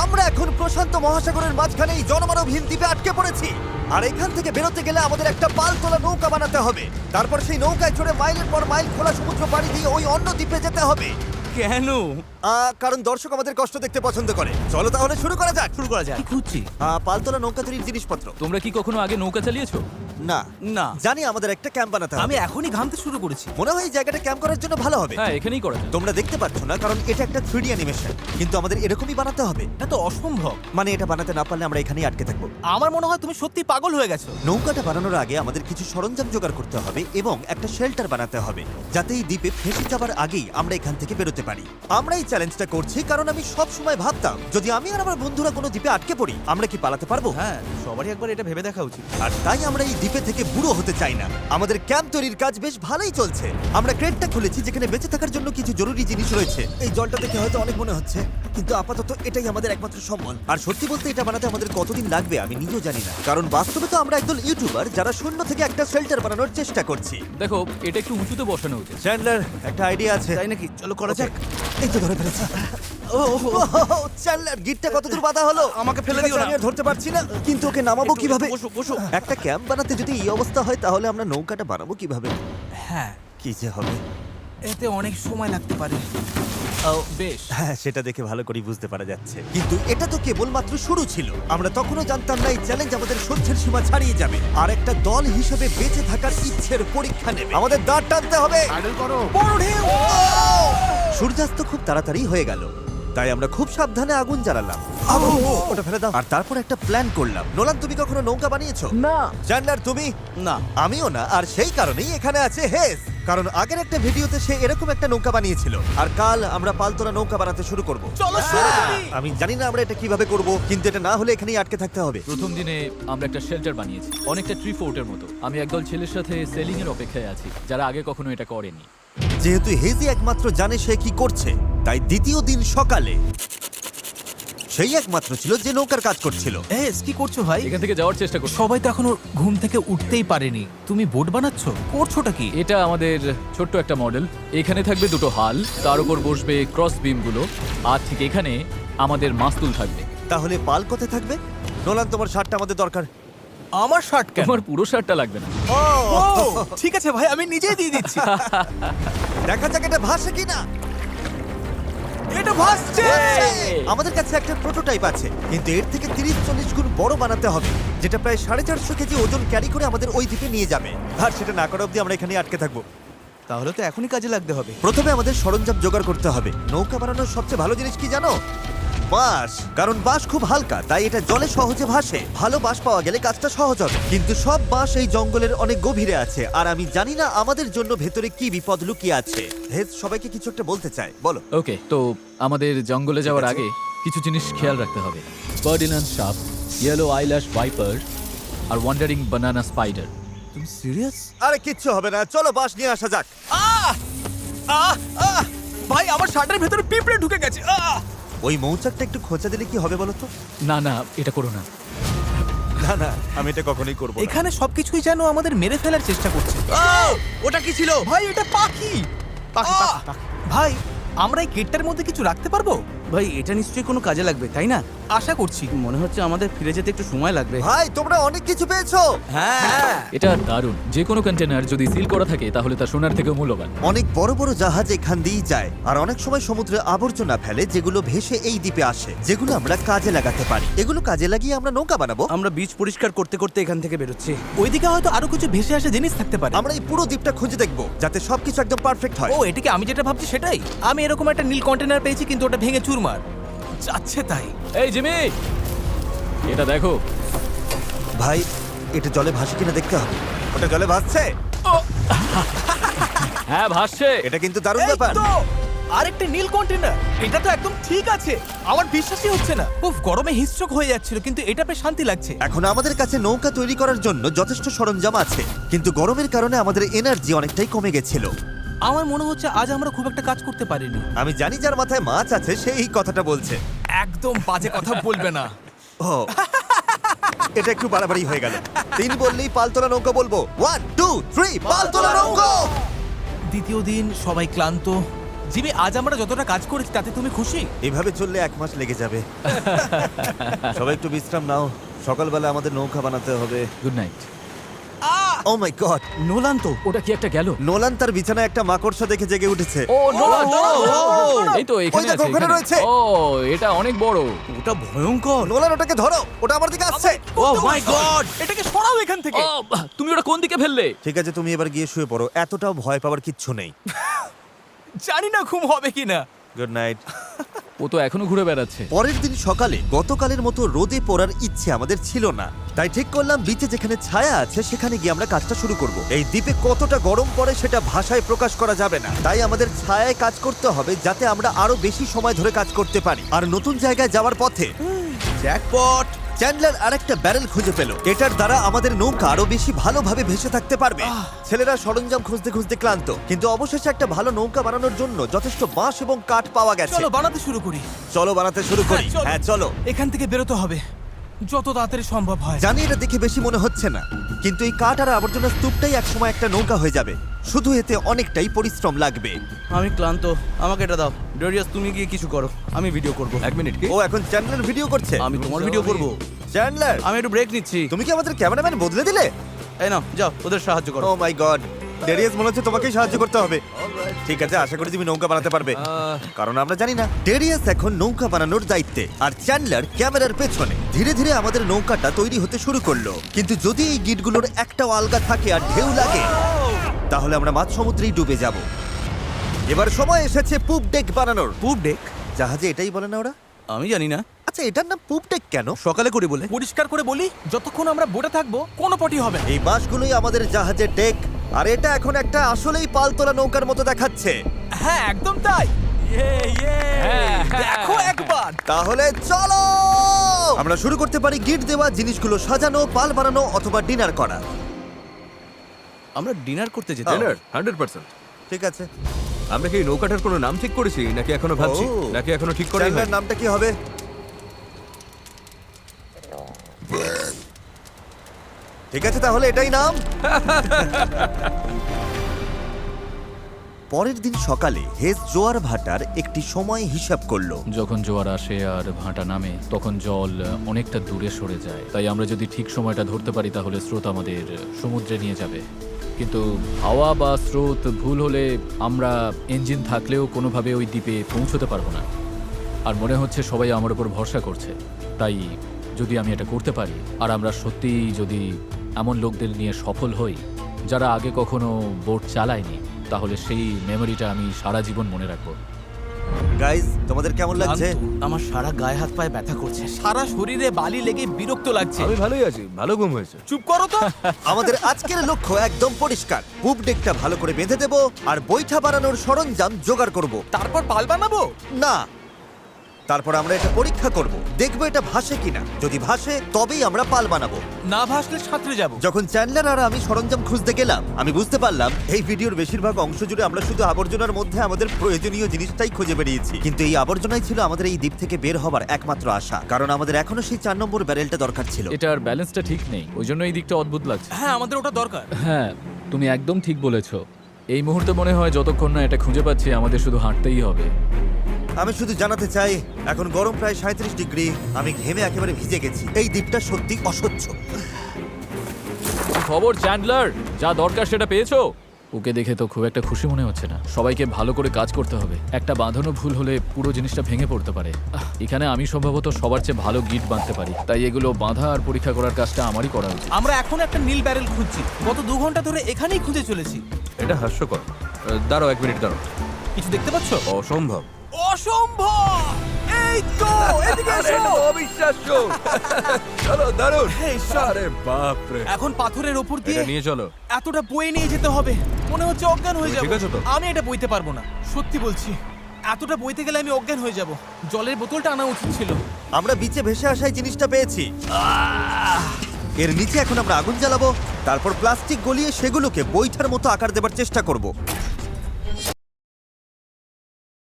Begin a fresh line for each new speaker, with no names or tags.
আমরা এখন প্রশান্ত মহাসাগরের মাঝখানে এই জনমানবহীন দ্বীপে আটকে পড়েছি। আর এখান থেকে বেরোতে গেলে আমাদের একটা পাল তোলা নৌকা বানাতে হবে। তারপর সেই নৌকায় চড়ে মাইলের পর মাইল খোলা সমুদ্র পাড়ি দিয়ে ওই অন্য দ্বীপে যেতে হবে।
কেন?
কারণ দর্শক আমাদের কষ্ট দেখতে পছন্দ করে। চলো তাহলে শুরু করা যাক।
শুরু করা যাক।
কি খুঁজছি?
পালতোলা নৌকা তৈরির জিনিসপত্র।
তোমরা কি কখনো আগে নৌকা চালিয়েছো?
না
না।
জানি আমাদের একটা ক্যাম্প বানাতে হবে।
আমি এখনই ঘামতে শুরু করেছি।
মনে হয় এই জায়গাটা ক্যাম্প করার জন্য ভালো হবে।
হ্যাঁ, এখানেই করা যায়।
তোমরা দেখতে পাচ্ছ না কারণ এটা একটা 3D অ্যানিমেশন, কিন্তু আমাদের এরকমই বানাতে হবে।
এটা তো অসম্ভব।
মানে এটা বানাতে না পারলে আমরা এখানেই আটকে থাকবো।
আমার মনে হয় তুমি সত্যি পাগল হয়ে গেছো।
নৌকাটা বানানোর আগে আমাদের কিছু সরঞ্জাম জোগাড় করতে হবে এবং একটা শেল্টার বানাতে হবে, যাতে এই দ্বীপে ফেসে যাবার আগেই আমরা এখান থেকে বেরোতে পারি। আমরা এই চ্যালেঞ্জটা করছি কারণ আমি সব সময় ভাবতাম যদি আমি আর আমার বন্ধুরা কোনো দ্বীপে আটকে পড়ি আমরা কি পালাতে পারবো।
হ্যাঁ, সবারই একবার এটা ভেবে দেখা উচিত।
আর তাই আমরা এই দ্বীপে থেকে বুড়ো হতে চাই না। আমাদের ক্যাম্প তৈরির কাজ বেশ ভালোই চলছে। আমরা ক্রেটটা খুলেছি যেখানে বেঁচে থাকার জন্য কিছু জরুরি জিনিস রয়েছে। এই জলটা দেখে হয়তো অনেক মনে হচ্ছে, কিন্তু আপাতত এটাই আমাদের একমাত্র সম্বল। আর সত্যি বলতে এটা বানাতে আমাদের কতদিন লাগবে আমি নিজেও জানি না, কারণ বাস্তবে তো আমরা একদল ইউটিউবার যারা শূন্য থেকে একটা শেল্টার বানানোর চেষ্টা করছি।
দেখো, এটা একটু উঁচুতে বসানো উচিত।
চ্যান্ডলার, একটা আইডিয়া আছে।
তাই নাকি? চলো করা যাক।
এই তো ধরে ফেলেছি। চ্যান্ডলার, গিটটা কতদূর বাঁধা হলো?
আমাকে ফেলে দিও না।
আমি আর ধরতে পারছি না, কিন্তু ওকে নামাবো
একটু
কিভাবে?
বসো, বসো।
একটা ক্যাম্প বানাতে যদি এই অবস্থা হয় তাহলে আমরা নৌকাটা বানাবো কিভাবে?
হ্যাঁ,
কি যে হবে।
এতে অনেক সময় লাগতে পারে।
বেশ।
হ্যাঁ, সেটা দেখে ভালো করে বুঝতে পারা যাচ্ছে, কিন্তু এটা তো কেবলমাত্র শুরু ছিল। আমরা তখনও জানতাম না এই চ্যালেঞ্জ আমাদের সহ্যের সীমা ছাড়িয়ে যাবে আর একটা দল হিসেবে বেঁচে থাকার ইচ্ছের পরীক্ষা নেবে। আমাদের দাঁড় টানতে হবে।
বড় ঢেউ!
সূর্যাস্ত খুব তাড়াতাড়ি হয়ে গেল, তাই আমরা খুব সাবধানে আগুন জ্বালালাম। ওটা ফেলে দাও। আর তারপর একটা প্ল্যান করলাম। নোলান, তুমি কখনো নৌকা বানিয়েছো?
না।
চ্যান্ডলার, তুমি?
না।
আমিও না, আর সেই কারণেই এখানে আছে হেস। কারণ আগের একটা ভিডিওতে সে এরকম একটা নৌকা বানিয়েছিল। আর কাল আমরা পালতোলা নৌকা বানাতে শুরু করব।
চলো শুরু করি।
আমি জানি না আমরা এটা কিভাবে করব, কিন্তু এটা না হলে এখানেই আটকে থাকতে হবে।
প্রথম দিনে আমরা একটা শেল্টার বানিয়েছি, অনেকটা ট্রি ফোর্টের মতো। আমি একদল ছেলের সাথে সেলিং এর অপেক্ষায় আছি, যারা আগে কখনো এটা করেনি।
যেহেতু হেজি একমাত্র জানে সে কি করছে, তাই দ্বিতীয় দিন সকালে সেই একমাত্র ছিল যে নৌকার কাজ করছিল।
এস, কি করছো ভাই?
এখান থেকে যাওয়ার চেষ্টা করছি।
সবাই তো এখনো ঘুম থেকে উঠতেই পারেনি। তুমি বোট বানাচ্ছো? করছোটা কি?
এটা আমাদের ছোট্ট একটা মডেল। এখানে থাকবে দুটো হাল, তার উপর বসবে ক্রস বিমগুলো, আর ঠিক এখানে আমাদের মাস্তুল থাকবে।
তাহলে পাল কোথায় থাকবে? নোলান, তোমার শার্টটা আমাদের দরকার।
আমার শার্ট কেন?
তোমার পুরো শার্টটা লাগবে না।
ও, ঠিক আছে ভাই, আমি নিজেই দিয়ে দিচ্ছি।
দেখা যাক এটা ভাসে কিনা।
এটা ভাসছে!
আমাদের কাছে একটা প্রোটোটাইপ আছে, কিন্তু এর থেকে 30-40 গুণ বড় বানাতে হবে, যেটা প্রায় 450 কেজি ওজন ক্যারি করে আমাদের ওই দ্বীপে নিয়ে যাবে। আর সেটা না করা অবধি আমরা এখানে আটকে থাকবো।
তাহলে তো এখনই কাজে লাগতে হবে।
প্রথমে আমাদের সরঞ্জাম জোগাড় করতে হবে। নৌকা বানানোর সবচেয়ে ভালো জিনিস কি জানো? বাঁশ। কারণ বাঁশ খুব হালকা, তাই এটা জলে সহজে ভাসে। ভালো বাঁশ পাওয়া গেলে কাজটা সহজ হবে, কিন্তু সব বাঁশ এই জঙ্গলের অনেক গভীরে আছে, আর আমি জানি না আমাদের জন্য ভেতরে কি বিপদ লুকিয়ে আছে। হেজ সবাইকে কিছু একটা বলতে চায়, বলো।
ওকে, তো আমাদের জঙ্গলে যাওয়ার
ঠিক আছে।
আগে কিছু জিনিস খেয়াল রাখতে হবে। ফার্ডিনান্ড সাপ, ইয়েলো আইল্যাশ ভাইপার, আর ওয়ান্ডারিং বানানা স্পাইডার।
তুমি সিরিয়াস?
আরে কিচ্ছু হবে না, চলো বাঁশ নিয়ে আসা যাক।
আহ! আহ! আহ! ভাই, আমার শার্টের ভেতরে পিঁপড়ে ঢুকে গেছে। আহ!
ওই মৌচাকটা একটু খোঁচা দিলে কি হবে বলো তো?
না না, এটা করো না।
না না, আমি এটা কখনোই করবো না।
এখানে সবকিছুই যেন আমাদের মেরে ফেলার চেষ্টা করছে।
ওটা কি ছিল?
ভাই, এটা পাখি।
পাখি,
আহ!
পাখি, পাখি।
ভাই, আমরা এই কেটটার মধ্যে কিছু রাখতে পারবো?
ভাই, এটা নিশ্চয়ই কোনো কাজে লাগবে, তাই না?
আশা করছি।
মনে হচ্ছে আমাদের ফিরে যেতে একটু সময় লাগবে।
ভাই, তোমরা অনেক কিছু পেয়েছো।
হ্যাঁ।
এটা দারুণ। যে কোনো কন্টেনার যদি সিল করা থাকে তাহলে তা সোনার থেকেও মূল্যবান।
অনেক বড় বড় জাহাজ এখান দিয়েই যায়, আর অনেক সময় সমুদ্রে আবর্জনা ফেলে যেগুলো ভেসে এই দ্বীপে আসে, যেগুলো আমরা কাজে লাগাতে পারি। এগুলো কাজে লাগিয়ে আমরা নৌকা বানাবো।
আমরা বীজ পরিষ্কার করতে করতে এখান থেকে বেরোচ্ছি।
ওইদিকে হয়তো আরো কিছু ভেসে আসা জিনিস থাকতে পারে।
আমরা এই পুরো দ্বীপটা খুঁজে দেখবো, যাতে সবকিছু একদম পারফেক্ট হয়।
ও, এটাকে আমি যেটা ভাবছি সেটাই। আমি এরকম একটা নীল কন্টেনার পেয়েছি, কিন্তু ওটা ভেঙে চুরমার যাচ্ছে তাই।
এই জিমি, এটা দেখো।
ভাই, এটা জলে ভাসে কিনা দেখতে হবে। ওটা জলে ভাসছে।
হ্যাঁ, ভাসছে।
এটা কিন্তু দারুণ
এই
ব্যাপার।
তো! আরেকটা নীল কন্টেনার। এটা তো একদম ঠিক আছে। আমার বিশ্বাসই হচ্ছে না। উফ, গরমে হিস্ট্রোক হয়ে যাচ্ছিল, কিন্তু এটা বেশ শান্তি লাগছে।
এখন আমাদের কাছে নৌকা তৈরি করার জন্য যথেষ্ট সরঞ্জাম আছে, কিন্তু গরমের কারণে আমাদের এনার্জি অনেকটাই কমে গেছিল।
আমার মনে হচ্ছে আজ আমরা খুব একটা কাজ করতে পারিনি।
আমি জানি যার মাথায় মাছ আছে সে এই কথাটা বলছে।
একদম বাজে কথা বলবে না।
ও, এটা একটু বাড়াবাড়ি হয়ে গেল। 3 বললেই পালতোলা নৌকা বলবো। 1 2 3 পালতোলা নৌকা।
দ্বিতীয় দিন সবাই ক্লান্ত, জিমি, আজ আমরা যতটা কাজ করেছি তাতে তুমি খুশি?
এভাবে চললে 1 মাস লেগে যাবে। সবাই একটু বিশ্রাম নাও, সকালবেলা আমাদের নৌকা বানাতে হবে।
Good night.
Oh my god,
Nolan তো।
ওটা কি একটা গেল?
নোলান তার বিছানায় একটা মাকড়সা দেখে জেগে উঠেছে।
ও নোলান, এই তো এখানে
ওই দেখো,
আছে,
ওখানে
এখানে।
রয়েছে।
ও এটা অনেক বড়।
ওটা ভয়ঙ্কর।
নোলান ওটাকে ধরো, ওটা আমার দিকে আসছে।
ও মাই গড।
এটাকে সরাও এখান থেকে।
ও তুমি ওটা কোন দিকে ফেললে?
ঠিক আছে, তুমি এবার গিয়ে শুয়ে পড়ো, এতটাও ভয় পাওয়ার কিচ্ছু নেই।
জানি না ঘুম হবে কিনা।
Good night.
ও তো এখনো ঘুরে বেড়াচ্ছে।
পরের দিন সকালে গতকালের মতো রোদে পড়ার ইচ্ছে আমাদের ছিল না, তাই ঠিক করলাম বিচে যেখানে ছায়া আছে সেখানে গিয়ে আমরা কাজটা শুরু করব। এই দ্বীপে কতটা গরম পড়ে সেটা ভাষায় প্রকাশ করা যাবে না, তাই আমাদের ছায়ায় কাজ করতে হবে যাতে আমরা আরো বেশি সময় ধরে কাজ করতে পারি। আর নতুন জায়গায় যাওয়ার পথে
জ্যাকপট।
চ্যান্ডলার আরেকটা ব্যারেল খুঁজে পেল, এটার দ্বারা আমাদের নৌকা আরো বেশি ভালোভাবে ভেসে থাকতে পারবে। ছেলেরা সরঞ্জাম খুঁজতে খুঁজতে ক্লান্ত, কিন্তু অবশেষে একটা ভালো নৌকা বানানোর জন্য যথেষ্ট বাঁশ এবং কাঠ পাওয়া গেছে।
চলো বানাতে শুরু করি।
চলো বানাতে শুরু করি। হ্যাঁ চলো।
এখান থেকে বেরোতে হবে যত তাড়াতাড়ি সম্ভব হয়।
জানি এটা দেখে বেশি মনে হচ্ছে না, কিন্তু এই কাঠ আর আবর্জনা স্তূপটাই একসময় একটা নৌকা হয়ে যাবে। শুধু এতে অনেকটাই পরিশ্রম লাগবে।
আমি ক্লান্ত, আমাকে এটা দাও। ডেরিয়াস, তুমি গিয়ে কিছু করো, আমি ভিডিও করব।
1 মিনিট কি?
ও এখন চ্যান্ডলার ভিডিও করছে।
আমি তোমার ভিডিও করব।
চ্যান্ডলার,
আমি একটু ব্রেক নিচ্ছি।
তুমি কি আমাদের ক্যামেরাম্যান বদলে দিলে?
এই নাও, যাও ওদের সাহায্য করো।
ও মাই গড, ডেরিয়াস মনে হচ্ছে তোমাকেই সাহায্য করতে হবে। ঠিক আছে, আশা করি তুমি নৌকা বানাতে পারবে, কারণ আমরা জানি না। ডেরিয়াস এখন নৌকা বানানোর দায়িত্বে, আর চ্যান্ডলার ক্যামেরার পেছনে। ধীরে ধীরে আমাদের নৌকাটা তৈরি হতে শুরু করলো, কিন্তু যদি এই গিটগুলোর একটাও আলগা থাকে আর ঢেউ লাগে তাহলে আমরা মাঝ সমুদ্রেই ডুবে যাব। এবার সময় এসেছে পুপ ডেক বানানোর।
পুপ ডেক?
জাহাজে এটাই বলে না ওরা?
আমি জানি না,
আচ্ছা, এটার নাম পুপ ডেক কেন?
সকালে করে বলে।
পরিষ্কার করে বলি, যতক্ষণ আমরা বোটে থাকবো কোনো পটি হবে না।
এই বাঁশগুলোই আমাদের জাহাজের ডেক, আর এটা এখন একটা আসলেই পালতোলা নৌকার মতো দেখাচ্ছে।
হ্যাঁ একদম তাই।
হ্যাঁ,
দেখো একবার।
তাহলে চলো আমরা শুরু করতে পারি গিট দেওয়া জিনিসগুলো সাজানো, পাল বানানো অথবা ডিনার করা।
আমরা ডিনার করতে যেতে
ডিনার 100%।
ঠিক আছে,
আমরা কি এই নৌকাটার কোনো নাম ঠিক করেছি নাকি এখনো ভাবছি?
ও।
নাকি এখনো ঠিক করাই
চ্যানেলের
হয়নি?
নামটা কি হবে? ঠিক আছে, তাহলে এটাই নাম। পরের দিন সকালে হেজ জোয়ার ভাটার একটি সময় হিসাব করলো।
যখন জোয়ার আসে আর ভাটা নামে তখন জল অনেকটা দূরে সরে যায়, তাই আমরা যদি ঠিক সময়টা ধরতে পারি তাহলে স্রোত আমাদের সমুদ্রে নিয়ে যাবে। কিন্তু হাওয়া বা স্রোত ভুল হলে আমরা ইঞ্জিন থাকলেও কোনোভাবে ওই দ্বীপে পৌঁছতে পারবো না। আর মনে হচ্ছে সবাই আমার উপর ভরসা করছে, তাই যদি আমি এটা করতে পারি আর আমরা সত্যিই যদি এমন লোকদের নিয়ে সফল হই যারা আগে কখনো বোট চালায়নি, তাহলে সেই মেমোরিটা আমি সারা জীবন মনে রাখবো।
গাইজ, তোমাদের কেমন লাগছে?
আমার সারা গায়ে হাত পায়ে ব্যথা করছে।
সারা শরীরে বালি লেগে বিরক্ত লাগছে।
আমি ভালোই আছি, ভালো ঘুম হয়েছে।
চুপ করো তো।
আমাদের আজকের লক্ষ্য একদম পরিষ্কার, পুপ ডেকটা ভালো করে বেঁধে দেব আর বৈঠা বানানোর সরঞ্জাম জোগাড় করব।
তারপর পাল বানাবো।
না, তারপর আমরা এটা পরীক্ষা করব, দেখবো এটা ভাসে কিনা। যদি ভাসে তবেই আমরা পাল বানাবো।
না ভাসলে সাঁতরে যাবো।
যখন চ্যান্ডলার আর আমি সরঞ্জাম খুঁজতে গেলাম, আমি বুঝতে পারলাম এই ভিডিওর বেশিরভাগ অংশ জুড়ে আমরা শুধু আবর্জনার মধ্যে আমাদের প্রয়োজনীয় জিনিসটাই খুঁজে বেরিয়েছি, কিন্তু এই আবর্জনাই ছিল আমাদের এই দ্বীপ থেকে বের হবার একমাত্র আশা, কারণ আমাদের এখনো সেই 4 নম্বর ব্যারেলটা দরকার ছিল।
এটার ব্যালেন্সটা ঠিক নেই, ওই জন্য এই দিকটা অদ্ভুত লাগছে।
হ্যাঁ আমাদের ওটা দরকার।
হ্যাঁ, তুমি একদম ঠিক বলেছো। এই মুহূর্তে মনে হয় যতক্ষণ না এটা খুঁজে পাচ্ছি আমাদের শুধু হাঁটতেই হবে।
আমি শুধু জানাতে চাই, এখন গরম প্রায় 37 ডিগ্রি, আমি ঘেমে একেবারে ভিজে গেছি। এই দ্বীপটা সত্যি অসহ্য।
কি খবর চ্যান্ডলার? যা দরকার সেটা পেয়েছো? ওকে দেখে তো খুব একটা খুশি মনে হচ্ছে না। সবাইকে ভালো করে কাজ করতে হবে, একটা বাঁধানো ভুল হলে পুরো জিনিসটা ভেঙে পড়তে পারে। এখানে আমি সম্ভবত সবার চেয়ে ভালো গিট বাঁধতে পারি, তাই এগুলো বাঁধা আর পরীক্ষা করার কাজটা আমারই করা উচিত।
আমরা এখন একটা নীল ব্যারেল খুঁজছি, গত 2 ঘন্টা ধরে এখানেই খুঁজে চলেছি।
এটা হাস্যকর। দাঁড়াও 1 মিনিট, দাঁড়াও।
কিছু দেখতে পাচ্ছ?
অসম্ভব।
অসম্ভব! এই তো, এদিকে এসো।
অবিশ্বাস্য। চলো, দারুণ।
হে ঈশ্বর।
আরে বাপ রে।
এখন পাথরের উপর দিয়ে
এটা নিয়ে চলো।
এতটা বয়ে নিয়ে যেতে হবে, মনে হচ্ছে অজ্ঞান হয়ে
তুমি
যাবো।
ঠিক আছো তো?
আমি এটা বইতে পারবো না, সত্যি বলছি। এতটা বইতে গেলে আমি অজ্ঞান হয়ে যাব। জলের বোতলটা আনা উচিত ছিল।
আমরা বিচে ভেসে আসাই জিনিসটা পেয়েছি। এর নিচে এখন আমরা আগুন জ্বালাবো, তারপর প্লাস্টিক গলিয়ে সেগুলোকে বৈঠার মতো আকার দেবার চেষ্টা করব।